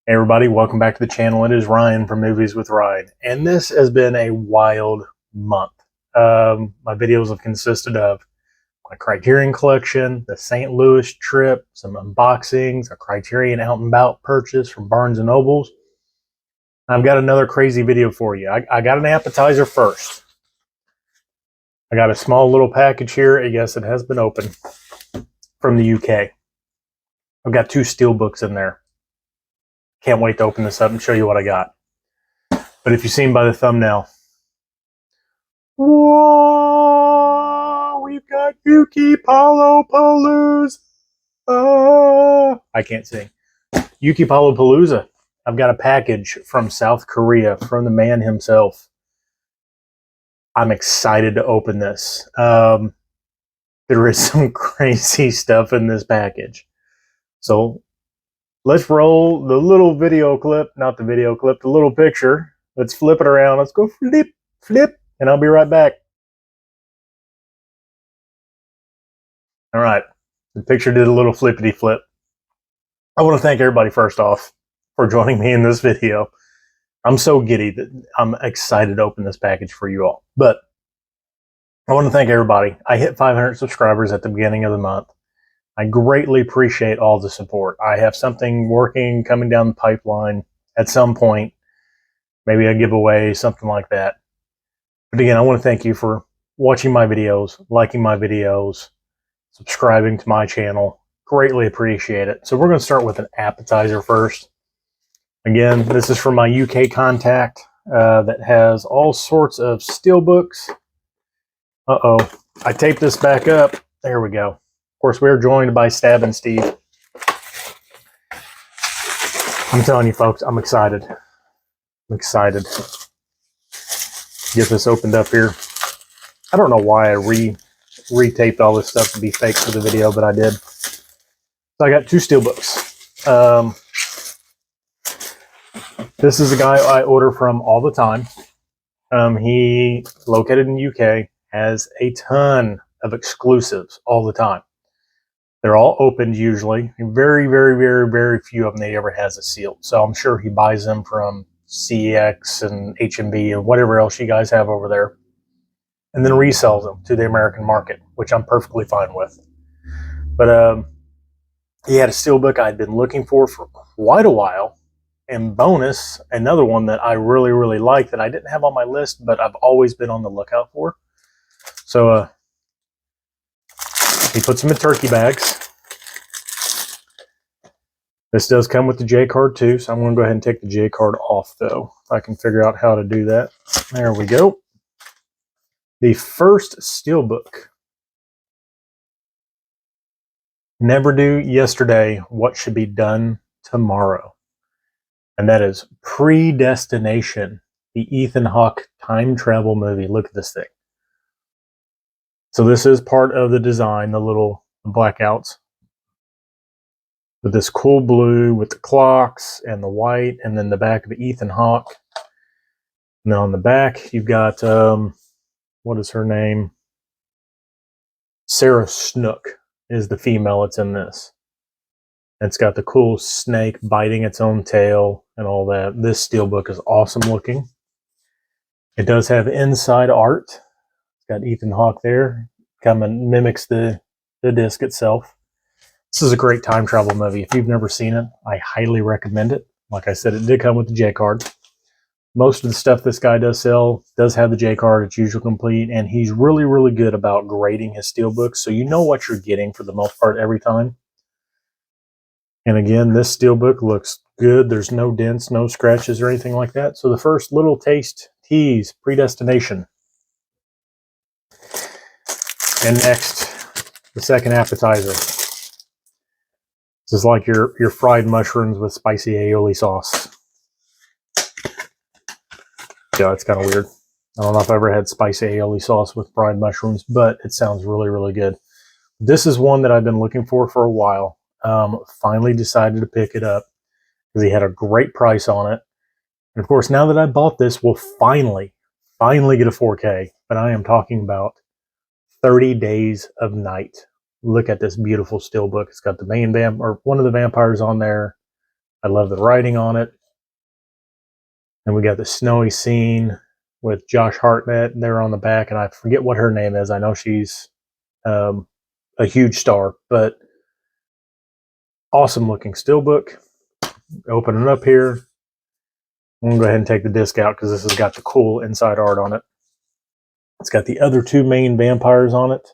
Hey everybody, welcome back to the channel. It is Ryan from Movies with Ryan, and this has been a wild month. My videos have consisted of my Criterion collection, the St. Louis trip, some unboxings, a Criterion out and about purchase from Barnes and Nobles. I've got another crazy video for you. I got an appetizer first. I got a small little package here. Yes, it has been opened from the UK. I've got 2 steelbooks in there. Can't wait to open this up and show you what I got. But if you've seen by the thumbnail, whoa, we've got Yukipalopalooza. I can't sing. Yukipalopalooza. I've got a package from South Korea from the man himself. I'm excited to open this. There is some crazy stuff in this package. So let's roll the little video clip, not the video clip, the little picture. Let's flip it around. Let's go flip, flip, and I'll be right back. All right, the picture did a little flippity flip. I want to thank everybody first off for joining me in this video. I'm so giddy that I'm excited to open this package for you all. But I want to thank everybody. I hit 500 subscribers at the beginning of the month. I greatly appreciate all the support. I have something working, coming down the pipeline at some point. Maybe a giveaway, something like that. But again, I want to thank you for watching my videos, liking my videos, subscribing to my channel. Greatly appreciate it. So we're going to start with an appetizer first. Again, this is from my UK contact that has all sorts of steelbooks. Uh-oh. I taped this back up. There we go. Of course, we're joined by Stab and Steve. I'm telling you, folks, I'm excited. I'm excited. Get this opened up here. I don't know why I retaped all this stuff to be fake for the video, but I did. So I got 2 steelbooks. This is a guy I order from all the time. He, located in the UK, has a ton of exclusives all the time. They're all opened usually. Very, very, very, very few of them he ever has a sealed. So I'm sure he buys them from CX and H&B and whatever else you guys have over there, and then resells them to the American market, which I'm perfectly fine with. But he had a steelbook I'd been looking for quite a while. And bonus, another one that I really, really like that I didn't have on my list, but I've always been on the lookout for. So he puts them in turkey bags. This does come with the J card too, so I'm going to go ahead and take the J card off though, if I can figure out how to do that. There we go. The first steelbook. Never do yesterday what should be done tomorrow. And that is Predestination, the Ethan Hawke time travel movie. Look at this thing. So this is part of the design, the little blackouts. With this cool blue with the clocks and the white, and then the back of Ethan Hawke. And then on the back, you've got, what is her name? Sarah Snook is the female that's in this. It's got the cool snake biting its own tail and all that. This steelbook is awesome looking. It does have inside art. It's got Ethan Hawke there. Kind of mimics the disc itself. This is a great time travel movie. If you've never seen it, I highly recommend it. Like I said, it did come with the J card. Most of the stuff this guy does sell does have the J card. It's usually complete, and he's really, really good about grading his steelbooks, so you know what you're getting for the most part every time. And again, this steelbook looks good. There's no dents, no scratches or anything like that. So the first little tease, Predestination. And next, the second appetizer. This is like your fried mushrooms with spicy aioli sauce. Yeah, it's kind of weird. I don't know if I've ever had spicy aioli sauce with fried mushrooms, but it sounds really, really good. This is one that I've been looking for a while. Finally decided to pick it up because he had a great price on it. And of course, now that I bought this, we'll finally get a 4K. But I am talking about 30 Days of Night. Look at this beautiful steelbook. It's got the main or one of the vampires on there. I love the writing on it. And we got the snowy scene with Josh Hartnett there on the back, and I forget what her name is. I know she's a huge star, but awesome looking steelbook. Open it up here. I'm going to go ahead and take the disc out because this has got the cool inside art on it. It's got the other two main vampires on it.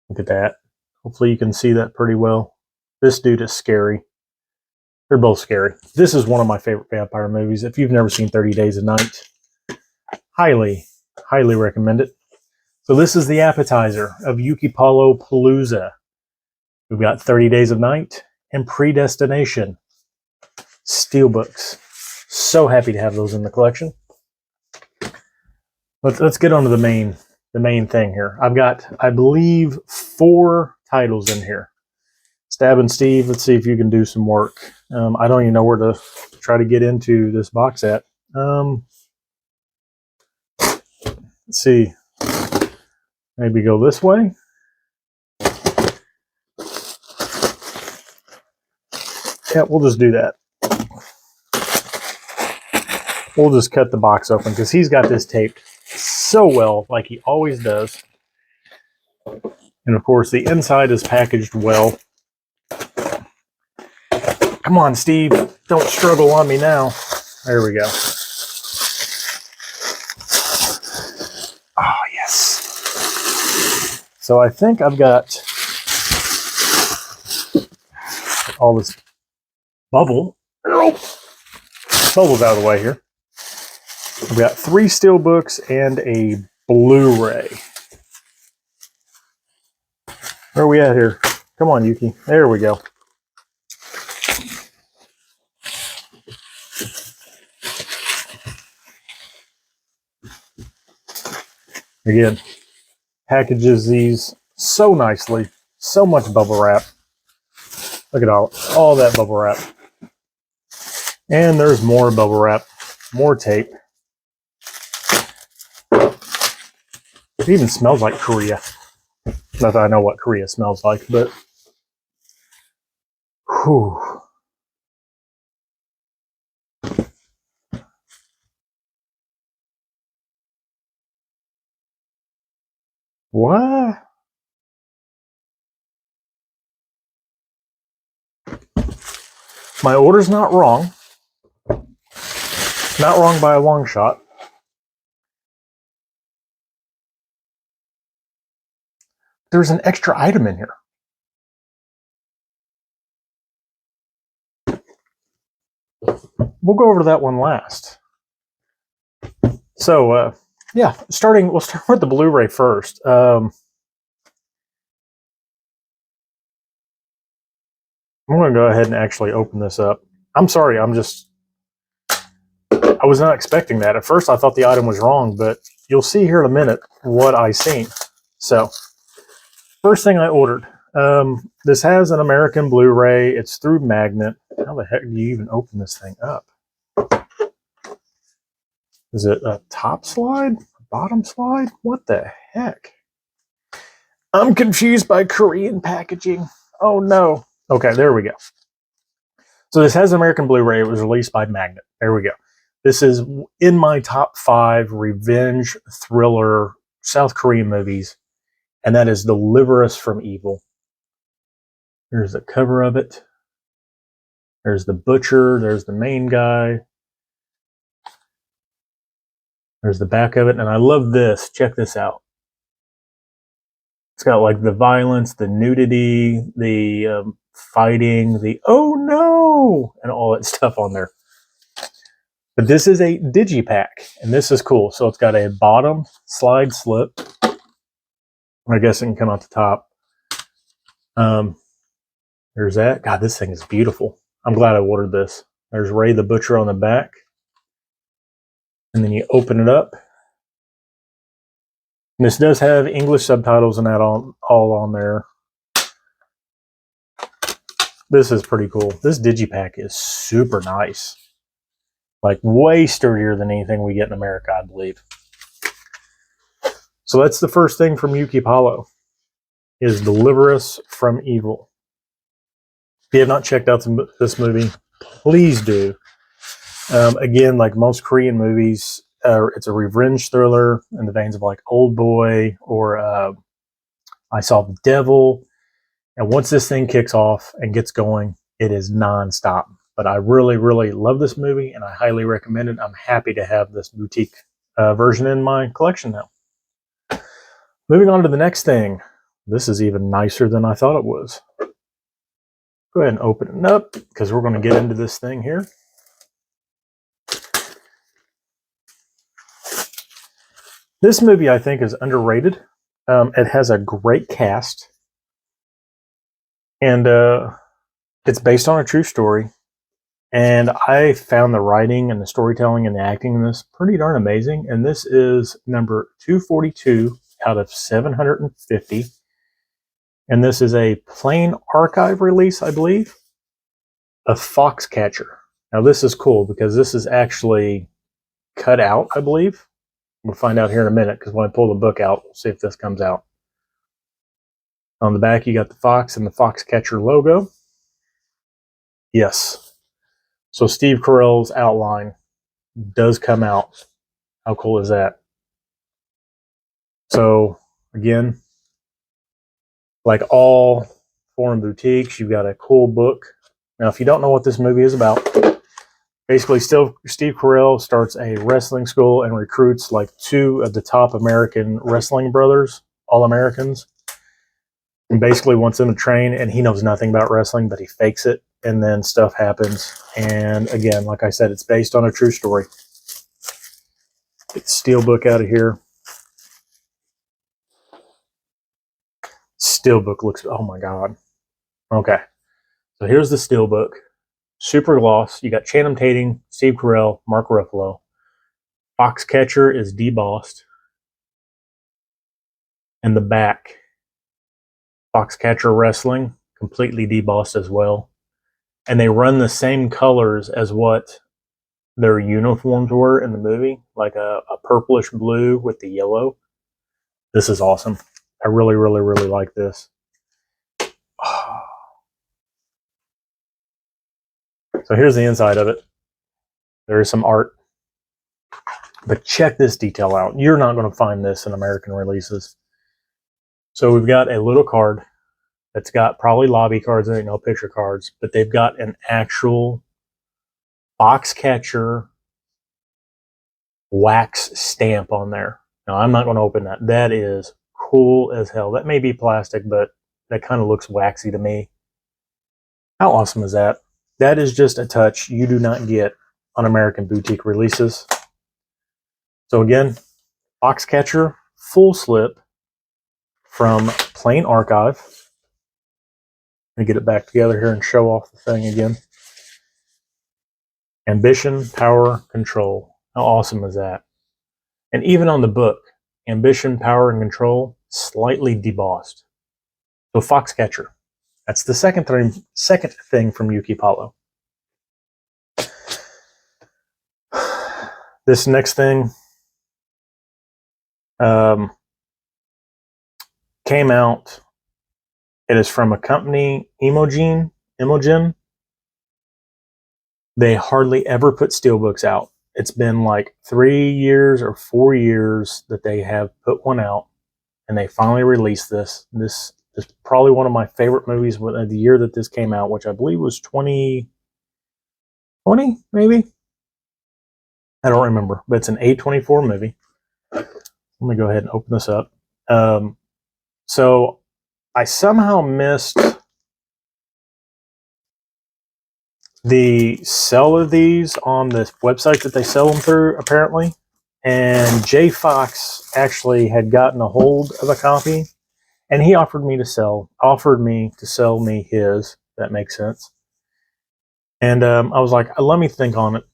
Look at that. Hopefully you can see that pretty well. This dude is scary. They're both scary. This is one of my favorite vampire movies. If you've never seen 30 Days a Night, highly, highly recommend it. So this is the appetizer of Yukipalopalooza. We've got 30 Days of Night and Predestination. Steelbooks. So happy to have those in the collection. Let's get on to the main thing here. I've got, I believe, 4 titles in here. Stab and Steve, let's see if you can do some work. I don't even know where to try to get into this box at. Let's see. Maybe go this way. Yeah, we'll just do that. We'll just cut the box open because he's got this taped so well, like he always does. And of course, the inside is packaged well. Come on, Steve. Don't struggle on me now. There we go. Oh, yes. So I think I've got all this bubbles out of the way here. I've got 3 steelbooks and a Blu-ray. Where are we at here? Come on, Yuki. There we go. Again, packages these so nicely. So much bubble wrap. Look at all that bubble wrap. And there's more bubble wrap. More tape. It even smells like Korea. Not that I know what Korea smells like, but whew. What? My order's not wrong. Not wrong by a long shot. There's an extra item in here. We'll go over to that one last. So, yeah, we'll start with the Blu-ray first. I'm going to go ahead and actually open this up. I'm sorry, I was not expecting that. At first, I thought the item was wrong, but you'll see here in a minute what I seen. So, first thing I ordered. This has an American Blu-ray. It's through magnet. How the heck do you even open this thing up? Is it a top slide? A bottom slide? What the heck? I'm confused by Korean packaging. Oh no. Okay, there we go. So this has American Blu-ray. It was released by Magnet. There we go. This is in my top 5 revenge thriller South Korean movies, and that is Deliver Us from Evil. Here's the cover of it. There's the butcher. There's the main guy. There's the back of it, and I love this. Check this out. It's got like the violence, the nudity, the fighting, the oh no, and all that stuff on there. But this is a digipack, and this is cool. So it's got a bottom slide slip. I guess it can come out the top. There's that. God, this thing is beautiful. I'm glad I ordered this. There's Ray the Butcher on the back. And then you open it up. And this does have English subtitles and that all on there. This is pretty cool. This digipack is super nice. Like way sturdier than anything we get in America, I believe. So that's the first thing from Yukipalo, is Deliver Us from Evil. If you have not checked out this movie, please do. Again, like most Korean movies, it's a revenge thriller in the veins of like Old Boy or I Saw the Devil. And once this thing kicks off and gets going, it is nonstop. But I really, really love this movie, and I highly recommend it. I'm happy to have this boutique version in my collection now. Moving on to the next thing. This is even nicer than I thought it was. Go ahead and open it up because we're going to get into this thing here. This movie, I think, is underrated. It has a great cast, and it's based on a true story. And I found the writing and the storytelling and the acting in this pretty darn amazing. And this is number 242 out of 750. And this is a plain archive release, I believe, of Foxcatcher. Now, this is cool because this is actually cut out, I believe. We'll find out here in a minute because when I pull the book out, we'll see if this comes out. On the back, you got the fox and the Foxcatcher logo. Yes. So Steve Carell's outline does come out. How cool is that? So, again, like all foreign boutiques, you've got a cool book. Now, if you don't know what this movie is about, basically Steve Carell starts a wrestling school and recruits like two of the top American wrestling brothers, all Americans, and basically wants them to train, and he knows nothing about wrestling, but he fakes it, and then stuff happens. And again, like I said, it's based on a true story. Get the steelbook out of here. Steelbook looks, oh my God. Okay. So here's the steelbook. Super gloss. You got Channing Tatum, Steve Carell, Mark Ruffalo. Foxcatcher is debossed. And the back, Foxcatcher Wrestling, completely debossed as well. And they run the same colors as what their uniforms were in the movie, like a purplish blue with the yellow. This is awesome. I really, really, really like this. So here's the inside of it. There is some art. But check this detail out. You're not going to find this in American releases. So we've got a little card that's got probably lobby cards in it, no picture cards, but they've got an actual Foxcatcher wax stamp on there. Now, I'm not going to open that. That is cool as hell. That may be plastic, but that kind of looks waxy to me. How awesome is that? That is just a touch you do not get on American boutique releases. So again, Foxcatcher full slip from Plain Archive. Let me get it back together here and show off the thing again. Ambition, Power, Control. How awesome is that? And even on the book, Ambition, Power, and Control, slightly debossed. So Foxcatcher. That's the second thing from Yukipalo. This next thing came out. It is from a company, Imogen. They hardly ever put steelbooks out. It's been like 3 years or 4 years that they have put one out, and they finally released this. This is probably one of my favorite movies of the year that this came out, which I believe was 2020, maybe? I don't remember, but it's an A24 movie. Let me go ahead and open this up. So I somehow missed the sell of these on the website that they sell them through, apparently. And Jay Fox actually had gotten a hold of a copy, and he offered me to sell me his. That makes sense. And I was like, let me think on it.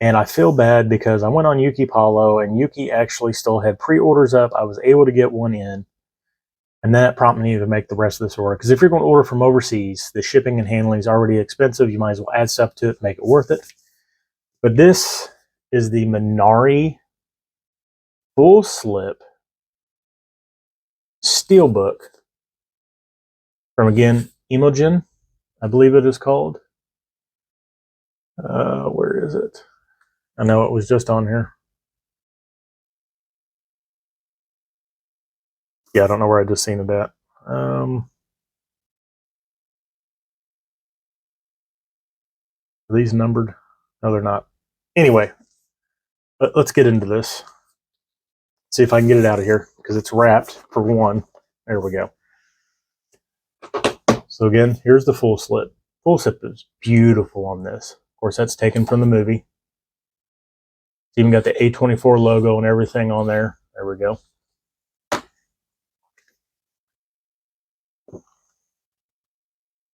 And I feel bad because I went on Yukipalo, and Yuki actually still had pre-orders up. I was able to get one in. And that prompted me to make the rest of this order. Because if you're going to order from overseas, the shipping and handling is already expensive. You might as well add stuff to it, make it worth it. But this is the Minari full slip steelbook from, again, Imogen, I believe it is called. Where is it? I know it was just on here. Yeah, I don't know where I just seen it at. Are these numbered? No, they're not. Anyway, let's get into this. See if I can get it out of here because it's wrapped for one. There we go. So again, here's the full slip. Full slip is beautiful on this. Of course, that's taken from the movie. It's even got the A24 logo and everything on there. There we go.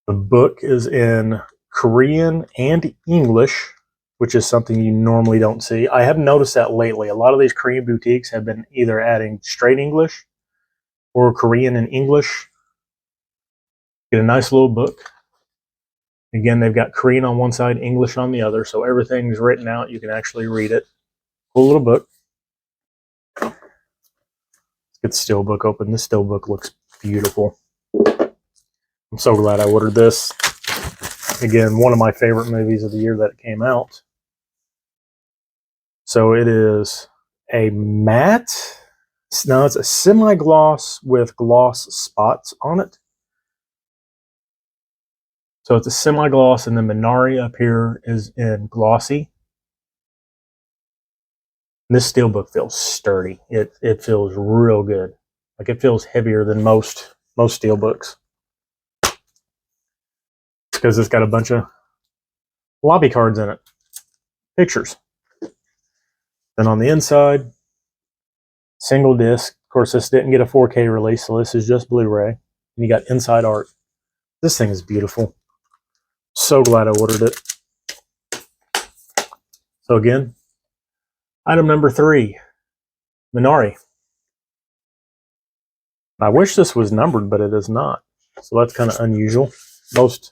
The book is in Korean and English, which is something you normally don't see. I have noticed that lately. A lot of these Korean boutiques have been either adding straight English or Korean and English. Get a nice little book. Again, they've got Korean on one side, English on the other, so everything's written out. You can actually read it. Cool little book. Let's get the steelbook open. This steelbook looks beautiful. I'm so glad I ordered this. Again, one of my favorite movies of the year that it came out. So it is a matte. No, it's a semi-gloss with gloss spots on it. So it's a semi-gloss, and the Minari up here is in glossy. This steelbook feels sturdy. It feels real good. Like it feels heavier than most steelbooks. Because it's got a bunch of lobby cards in it. Pictures. Then on the inside, single disc. Of course, this didn't get a 4K release, so this is just Blu-ray. And you got inside art. This thing is beautiful. So glad I ordered it. So again, item number 3, Minari. I wish this was numbered, but it is not. So that's kind of unusual. Most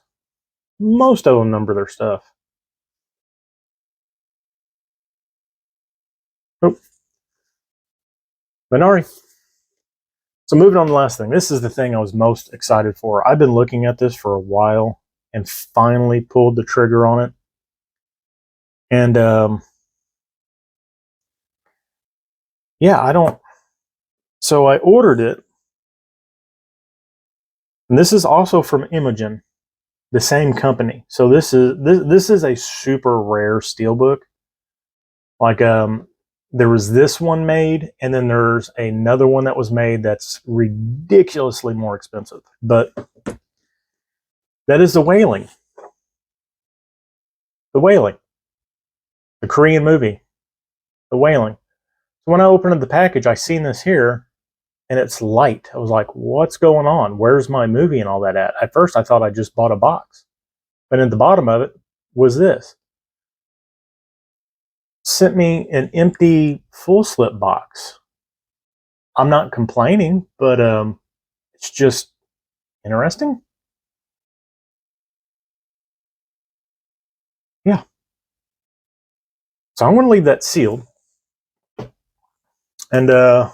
of them number their stuff. Oh. Minari. So moving on to the last thing. This is the thing I was most excited for. I've been looking at this for a while and finally pulled the trigger on it. And yeah, so I ordered it. And this is also from Imogen, the same company. So this is a super rare steelbook. Like there was this one made, and then there's another one that was made that's ridiculously more expensive. But that is The Wailing. The Wailing. The Korean movie. The Wailing. So when I opened up the package, I seen this here, and it's light. I was like, what's going on? Where's my movie and all that at? At first, I thought I just bought a box. But at the bottom of it was this. Sent me an empty full slip box. I'm not complaining, but it's just interesting. Yeah. So I'm going to leave that sealed. And we're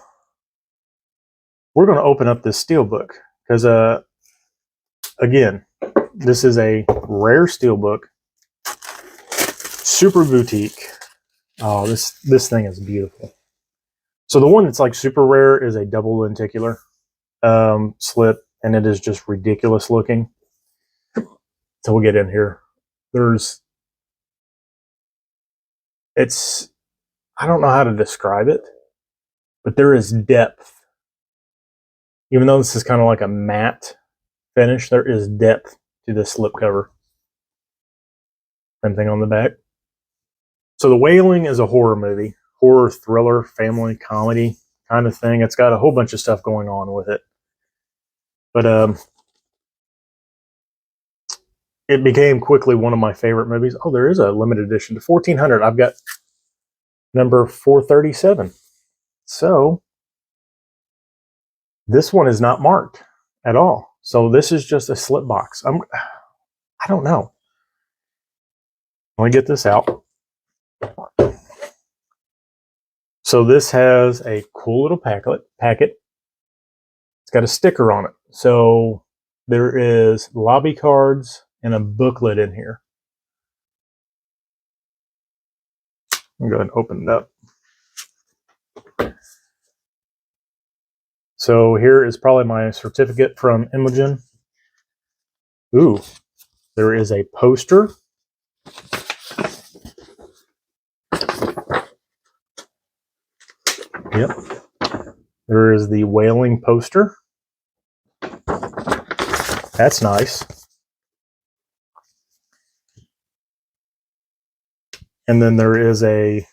going to open up this steelbook because, again, this is a rare steelbook. Super boutique. Oh, this thing is beautiful. So the one that's like super rare is a double lenticular slip, and it is just ridiculous looking. So we'll get in here. I don't know how to describe it, but there is depth. Even though this is kind of like a matte finish, there is depth to this slipcover. Same thing on the back. So The Wailing is a horror movie, horror, thriller, family, comedy kind of thing. It's got a whole bunch of stuff going on with it. But it became quickly one of my favorite movies. Oh, there is a limited edition to 1400. I've got number 437. So this one is not marked at all. So this is just a slip box. I don't know. Let me get this out. So this has a cool little packet. It's got a sticker on it. So there is lobby cards and a booklet in here. I'll go ahead and open it up. So here is probably my certificate from Imogen. Ooh, there is a poster. Yep. There is the whaling poster. That's nice. And then there is a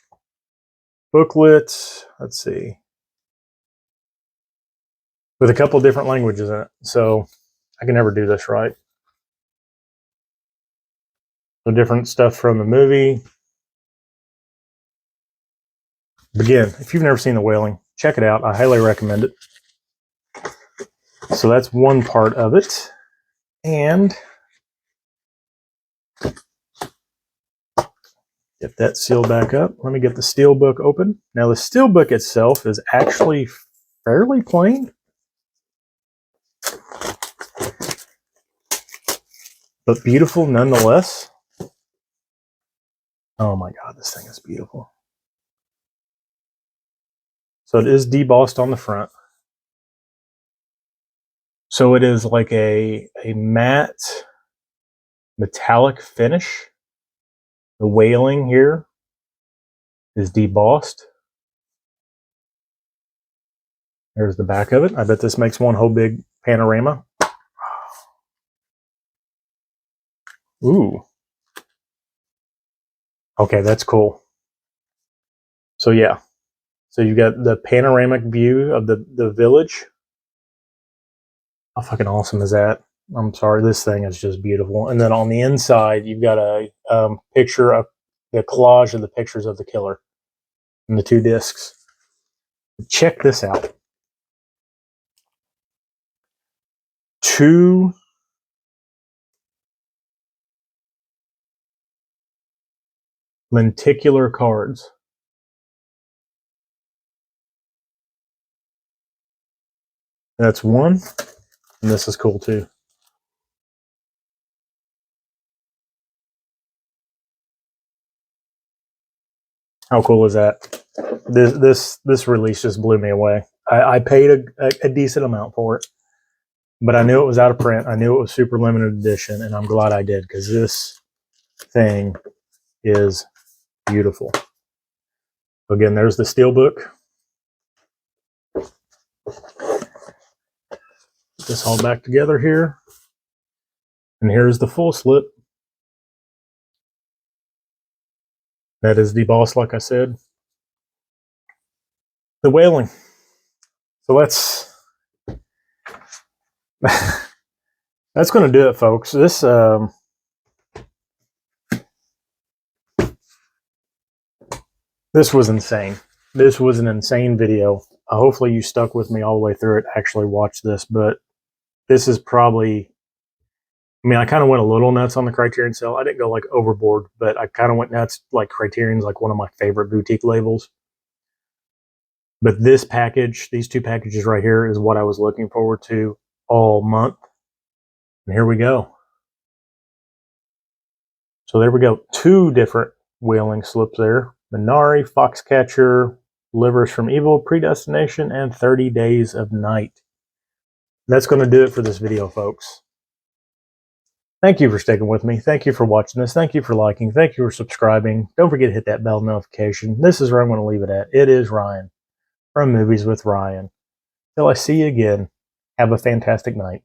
booklet, let's see, with a couple different languages in it. So I can never do this right. So different stuff from the movie. Again, if you've never seen The Whaling, check it out. I highly recommend it. So that's one part of it. And get that sealed back up. Let me get the steel book open. Now the steel book itself is actually fairly plain, but beautiful nonetheless. Oh my God, this thing is beautiful. So it is debossed on the front. So it is like a matte metallic finish. The whaling here is debossed. There's the back of it. I bet this makes one whole big panorama. Ooh. Okay, that's cool. So yeah. So you've got the panoramic view of the village. How fucking awesome is that? I'm sorry, this thing is just beautiful. And then on the inside, you've got a picture of the collage of the pictures of the killer and the 2 discs. Check this out. 2 lenticular cards. That's one, and this is cool too. How cool is that? This release just blew me away. I paid a decent amount for it, but I knew it was out of print. I knew it was super limited edition, and I'm glad I did because this thing is beautiful. Again, there's the steelbook. Put this all back together here. And here's the full slip. That is debossed, like I said. The whaling. So that's going to do it, folks. This was insane. This was an insane video. Hopefully you stuck with me all the way through it, actually watched this, but this is probably, I mean, I kind of went a little nuts on the Criterion sale. I didn't go like overboard, but I kind of went nuts. Like Criterion's like one of my favorite boutique labels. But this package, these 2 packages right here is what I was looking forward to all month. And here we go. So there we go. 2 different whaling slips there. Minari, Foxcatcher, Livers from Evil, Predestination, and 30 Days of Night. That's going to do it for this video, folks. Thank you for sticking with me. Thank you for watching this. Thank you for liking. Thank you for subscribing. Don't forget to hit that bell notification. This is where I'm going to leave it at. It is Ryan from Movies with Ryan. Till I see you again, have a fantastic night.